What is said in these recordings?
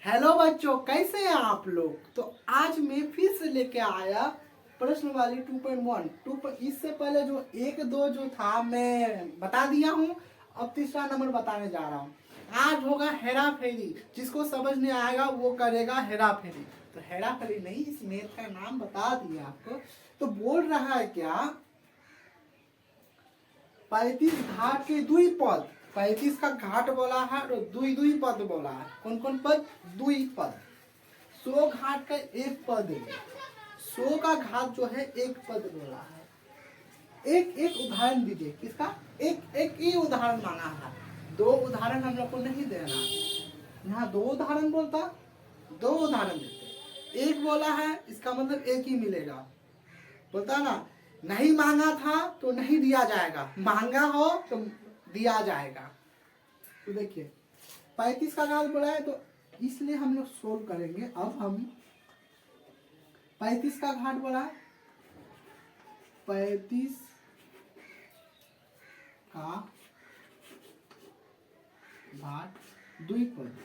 Hello बच्चों, कैसे हैं आप लोग। तो आज मैं फिर से लेके आया प्रश्न वाली 2.1 इससे पहले जो 1 2 जो था मैं बता दिया हूँ। अब तीसरा नंबर बताने जा रहा हूँ। आज होगा हेरा फेरी। जिसको समझ नहीं आएगा वो करेगा हेरा फेरी। तो हेरा फेरी नहीं, इस मैथ का नाम बता दिया आपको। तो बोल रहा है क्या, 35 घाट के दुई पद। 35 का घाट बोला है और दुई दुई पद बोला है। कौन कौन पद? दुई पद। 100 घाट का एक पद है। 100 का घाट जो है एक पद बोला है। एक एक उदाहरण दीजिए। किसका? एक एक ही उदाहरण मांगा है। 2 उदाहरण हम लोग को नहीं देना। यहाँ 2 उदाहरण बोलता, 2 उदाहरण देते। एक बोला है, इसका मतलब एक ही मिलेगा। बोलता ना, नहीं मांगा था तो नहीं दिया जाएगा, मांगा हो तो दिया जाएगा। तो देखिए 35 का घात बोला है, तो इसलिए हम लोग सोल्व करेंगे। अब हम 35 का घाट बोला है, 35 का घाट द्विपद।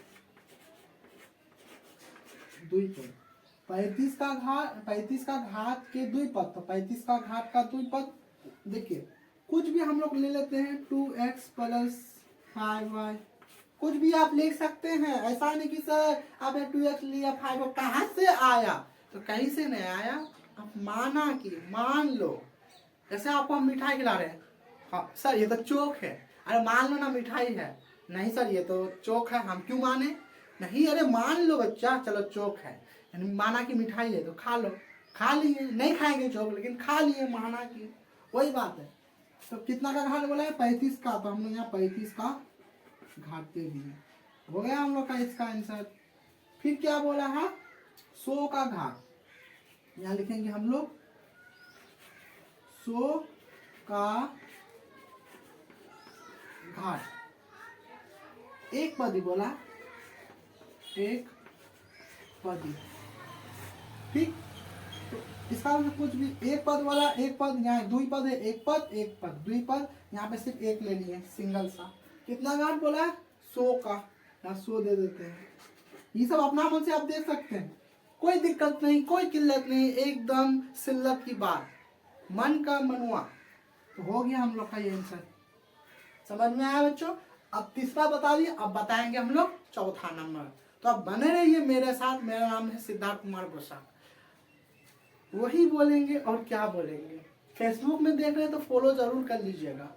35 का घात के द्विपद। तो 35 का घाट का द्विपद देखिए, कुछ भी हम लोग ले लेते हैं। 2x + 5y, कुछ भी आप ले सकते हैं। ऐसा नहीं कि सर आपने 2x लिया 5 कहाँ से आया। तो कहीं से नहीं आया, आप माना कि मान लो। जैसे आपको हम मिठाई खिला रहे हैं, हाँ सर ये तो चोक है। अरे मान लो ना मिठाई है। नहीं सर ये तो चोक है, हम क्यों माने। नहीं, अरे मान लो बच्चा, चलो चोक है, यानी माना कि मिठाई है तो खा लो। खा लिए, नहीं खाएंगे चोक लेकिन खा लिए, माना कि वही बात है। तो कितना का घाट बोला है? 35 का। तो हम लोग यहाँ 35 का घाट दे दिए। हो गया हम लोग का इसका आंसर। फिर क्या बोला है? 100 का घाट। यहाँ लिखेंगे हम लोग 100 का घाट। एक पदी बोला, एक पदी। ठीक, तो इसका मतलब कुछ भी एक पद वाला, एक पद यहाँ दुई पद है, एक पद द्विपद। यहाँ पे सिर्फ एक लेनी है, सिंगल सा। कितना घाट बोला है? 100 का। यहाँ 100 दे देते हैं। ये सब अपना मन से आप देख सकते हैं, कोई दिक्कत नहीं, कोई किल्लत नहीं, एकदम सिल्लत की बात, मन का मनुआ। तो हो गया हम लोग का ये आंसर। समझ में आया बच्चों? अब तीसरा बता दिए, अब बताएंगे हम लोग चौथा नंबर। तो अब बने रहिए मेरे साथ। मेरा नाम है सिद्धार्थ कुमार बोसा। वही बोलेंगे और क्या बोलेंगे। फेसबुक में देख रहे हैं तो फॉलो जरूर कर लीजिएगा,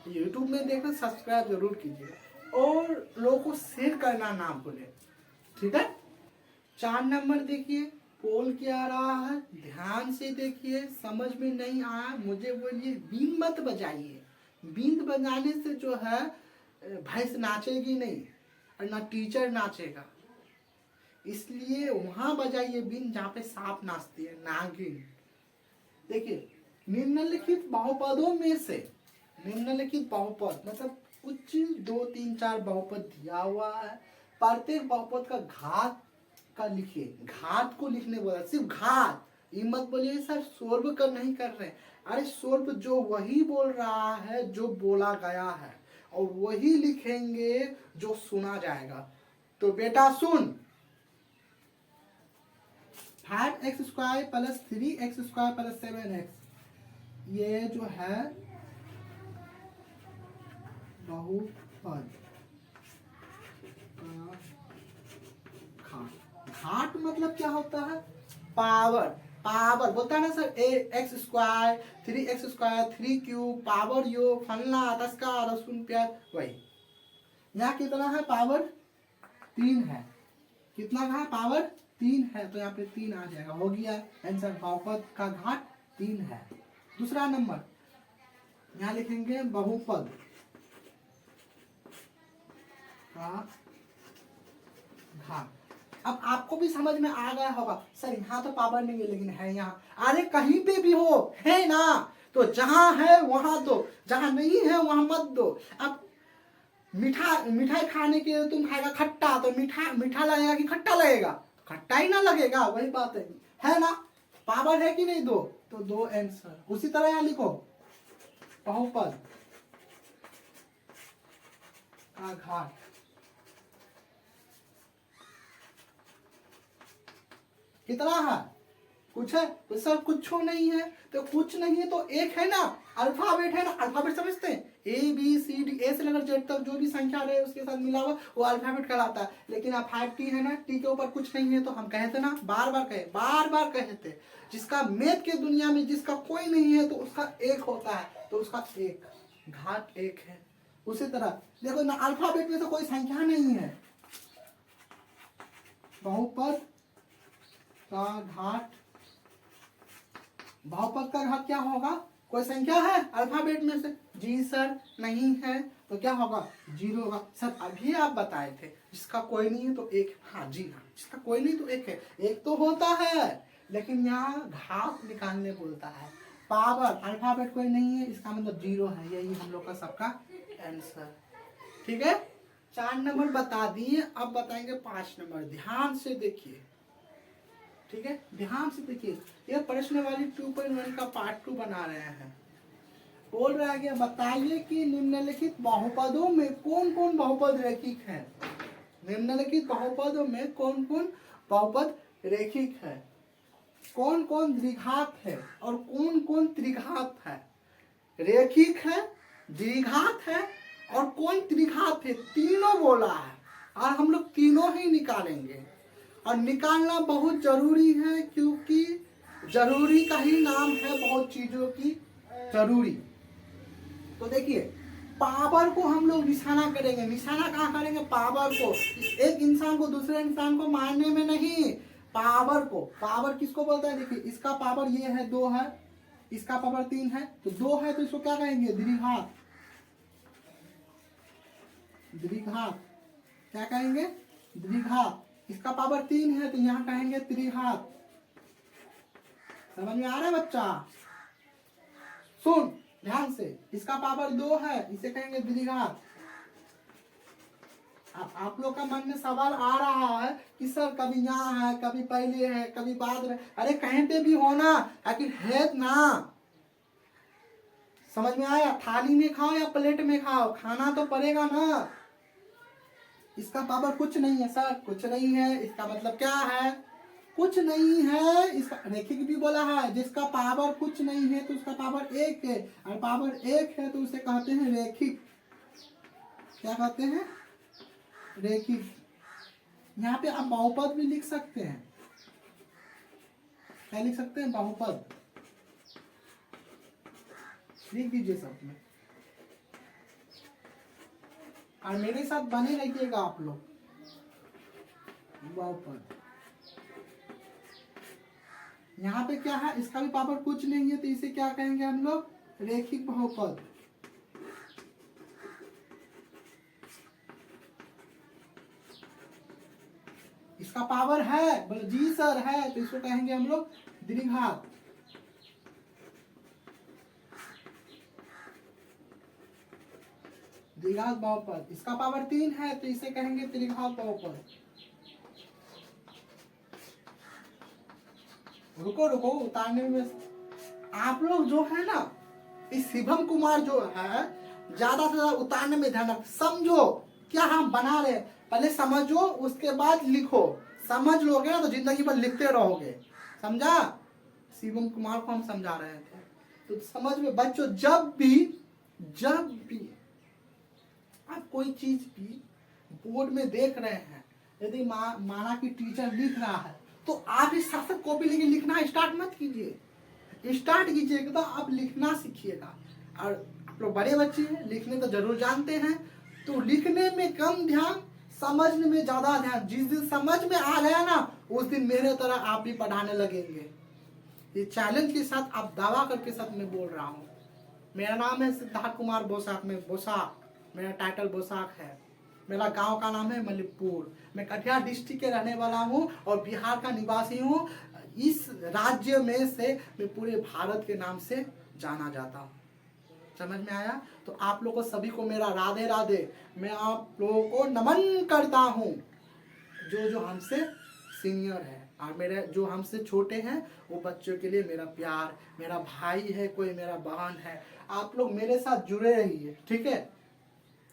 यूट्यूब में देख रहे सब्सक्राइब जरूर कीजिएगा, और लोगों को शेयर करना ना भूलें। ठीक है। 4 नंबर देखिए, पोल क्या रहा है, ध्यान से देखिए। समझ में नहीं आया मुझे बोलिए, बीन मत बजाइए। बीन बजाने से जो है भैंस नाचेगी नहीं, और ना टीचर नाचेगा। इसलिए वहां बजाइए बीन जहाँ पे सांप नाचती है, नागिन। देखिए, निम्नलिखित बहुपदों में से, निम्नलिखित बहुपद मतलब कुछ 2 3 4 बहुपद दिया हुआ है। प्रत्येक बहुपद का घात का लिखिए। घात को लिखने बोला, सिर्फ घात। ये मत बोलिए सर सोल्व कर नहीं कर रहे। अरे सोल्व जो वही बोल रहा है जो बोला गया है, और वही लिखेंगे जो सुना जाएगा। तो बेटा सुन, 5x² + 3x² + 7x, ये जो है बहुपद का घाट। घाट मतलब क्या होता है? पावर। पावर बोलता है ना सर, x², 3x², 3³ पावर यो फलना तस्का रसुन प्याज, वही। यहाँ कितना है? पावर 3 है। कितना है? पावर 3 है। तो यहाँ पे 3 आ जाएगा। हो गया आंसर, बहुपद का घाट 3 है। दूसरा नंबर यहाँ लिखेंगे बहुपद का घाट। अब आपको भी समझ में आ गया होगा, सर यहाँ तो पावर नहीं है लेकिन है यहाँ। अरे कहीं पे भी हो, है ना, तो जहां है वहां दो, जहां नहीं है वहां मत दो। अब मिठाई खाने के तुम खाएगा खट्टा, तो मीठा लगेगा कि खट्टा लगेगा? खट्टा ही ना लगेगा, वही बात है ना। पावर है कि नहीं? दो, तो 2 आंसर। उसी तरह यहाँ लिखो, बहुपद का घाट कितना है? कुछ है? तो सर कुछ नहीं है, तो कुछ नहीं है तो एक है ना, अल्फाबेट है ना, अल्फाबेट समझते हैं, ए बी सी डी, ए से लेकर जेड तक जो भी संख्या रहे उसके साथ मिला हुआ वो अल्फाबेट कहलाता है। लेकिन अब 5T है ना, टी के ऊपर कुछ नहीं है तो हम कहते ना, बार बार कहते, जिसका मैथ के दुनिया में जिसका कोई नहीं है तो उसका एक होता है, तो उसका एक, घात एक है। उसी तरह देखो ना, अल्फाबेट में तो कोई संख्या नहीं है, बहुपद का घात, बहुपद का घात क्या होगा? कोई संख्या है अल्फाबेट में से? जी सर नहीं है, तो क्या होगा? 0 होगा। सर अभी आप बताए थे जिसका कोई नहीं है तो एक, हाँ जी हाँ, जिसका कोई नहीं तो एक है, एक तो होता है, लेकिन यहाँ घात निकालने बोलता है। पावर, अल्फाबेट कोई नहीं है इसका मतलब 0 है, यही हम लोग का सबका आंसर। ठीक है, 4 नंबर बता दिए, अब बताएंगे 5 नंबर, ध्यान से देखिए। ठीक है, ध्यान से देखिए, ये प्रश्न वाली 2.1 का पार्ट 2 बना रहे हैं। बोल रहा है बताइए कि निम्नलिखित बहुपदों में कौन कौन बहुपद रैखिक है। निम्नलिखित बहुपदों में कौन कौन बहुपद रैखिक है, कौन कौन द्विघात है और कौन कौन त्रिघात है। रैखिक है, द्विघात है और कौन त्रिघात है, तीनों बोला है, और हम लोग तीनों ही निकालेंगे। और निकालना बहुत जरूरी है, क्योंकि जरूरी का ही नाम है बहुत चीजों की जरूरी। तो देखिए, पावर को हम लोग निशाना करेंगे, निशाना कहाँ करेंगे? पावर को, एक इंसान को दूसरे इंसान को मारने में नहीं, पावर को। पावर किसको बोलता है? देखिए, इसका पावर ये है 2 है, इसका पावर 3 है, तो 2 है तो इसको क्या कहेंगे? द्विघात। द्विघात क्या कहेंगे? द्विघात। इसका पावर 3 है तो यहाँ कहेंगे त्रिघात। समझ में आ रहा है बच्चा? सुन ध्यान से, इसका पावर 2 है, इसे कहेंगे द्विघात। अब आप लोग का मन में सवाल आ रहा है कि सर कभी यहाँ है, कभी पहले है, कभी बाद में, अरे कहीं पे भी होना, आखिर है ना। समझ में आया? थाली में खाओ या प्लेट में खाओ, खाना तो पड़ेगा ना। इसका पावर कुछ नहीं है सर, कुछ नहीं है, इसका मतलब क्या है? कुछ नहीं है। इसका रैखिक भी बोला है, जिसका पावर कुछ नहीं है तो उसका पावर 1 है, और पावर 1 है तो उसे कहते हैं रैखिक। क्या कहते हैं? रैखिक। यहाँ पे आप बहुपद भी लिख सकते हैं। क्या लिख सकते हैं? बहुपद लिख दीजिए सब में, और मेरे साथ बने रहिएगा आप लोग। बहुपद यहाँ पे क्या है? इसका भी पावर कुछ नहीं है तो इसे क्या कहेंगे हम लोग? रैखिक बहुपद। इसका पावर है, बोले जी सर है, तो इसको कहेंगे हम लोग द्विघात। द्विघात बहुपद। इसका पावर 3 है तो इसे कहेंगे त्रिघात बहुपद। रुको रुको, उतारने में आप लोग जो है ना, इस शिवम कुमार जो है, ज्यादा से ज्यादा उतारने में ध्यान रख। समझो क्या हम बना रहे, पहले समझो उसके बाद लिखो। समझ लोगे ना तो जिंदगी भर लिखते रहोगे, समझा? शिवम कुमार को हम समझा रहे थे, तो समझ में बच्चों, जब भी आप कोई चीज भी बोर्ड में देख रहे हैं, यदि माना कि टीचर लिख रहा है तो आप इस साथ कॉपी लेके लिखना स्टार्ट मत कीजिए, स्टार्ट कीजिएगा तो आप लिखना सीखिएगा। और आप लोग बड़े बच्चे हैं, लिखने तो जरूर जानते हैं, तो लिखने में कम ध्यान, समझने में ज्यादा ध्यान। जिस दिन समझ में आ गया ना, उस दिन मेरे तरह आप भी पढ़ाने लगेंगे। ये चैलेंज के साथ, आप दावा करके साथ मैं बोल रहा हूँ। मेरा नाम है सिद्धार्थ कुमार बोसाक, में बोसाक, मेरा टाइटल बोसाक है। मेरा गांव का नाम है मलिकपुर। मैं कटिहार डिस्ट्रिक्ट के रहने वाला हूं और बिहार का निवासी हूं। इस राज्य में से मैं पूरे भारत के नाम से जाना जाता हूं। समझ में आया? तो आप लोगों को सभी को मेरा राधे राधे। मैं आप लोगों को नमन करता हूं, जो हमसे सीनियर है, और मेरे जो हमसे छोटे हैं वो बच्चों के लिए मेरा प्यार, मेरा भाई है, कोई मेरा बहन है। आप लोग मेरे साथ जुड़े रहिए, ठीक है?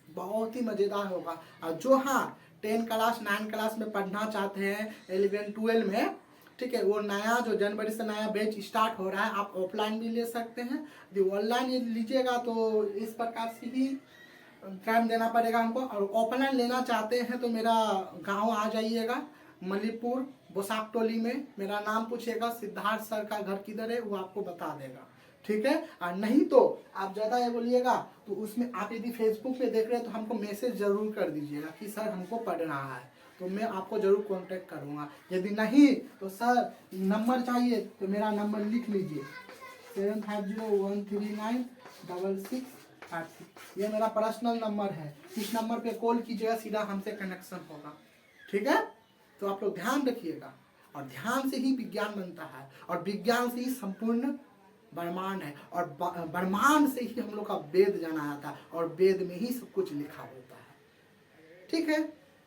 बहुत ही मजेदार होगा। और जो 10 क्लास 9 क्लास में पढ़ना चाहते हैं, 11 12 में, ठीक है। वो नया जो जनवरी से नया बैच स्टार्ट हो रहा है, आप ऑफलाइन भी ले सकते हैं। यदि ऑनलाइन लीजिएगा तो इस प्रकार से ही टाइम देना पड़ेगा हमको। और ऑफलाइन लेना चाहते हैं तो मेरा गांव आ जाइएगा, मलीपुर बोसाक टोली में। मेरा नाम पूछिएगा, सिद्धार्थ सर का घर किधर है वो आपको बता देगा, ठीक है। और नहीं तो आप ज़्यादा ये बोलिएगा तो उसमें आप यदि फेसबुक पे देख रहे हैं तो हमको मैसेज जरूर कर दीजिएगा कि सर हमको पढ़ रहा है, तो मैं आपको जरूर कांटेक्ट करूँगा। यदि नहीं तो सर नंबर चाहिए तो मेरा नंबर लिख लीजिए 7501396686। ये मेरा पर्सनल नंबर है। इस नंबर पे कॉल कीजिएगा, सीधा हमसे कनेक्शन होगा, ठीक है। तो आप लोग ध्यान रखिएगा। और ध्यान से ही विज्ञान बनता है, और विज्ञान से ही संपूर्ण ब्रह्मांड है, और ब्रह्मांड से ही हम लोग का वेद जाना जाता है, और वेद में ही सब कुछ लिखा होता है, ठीक है।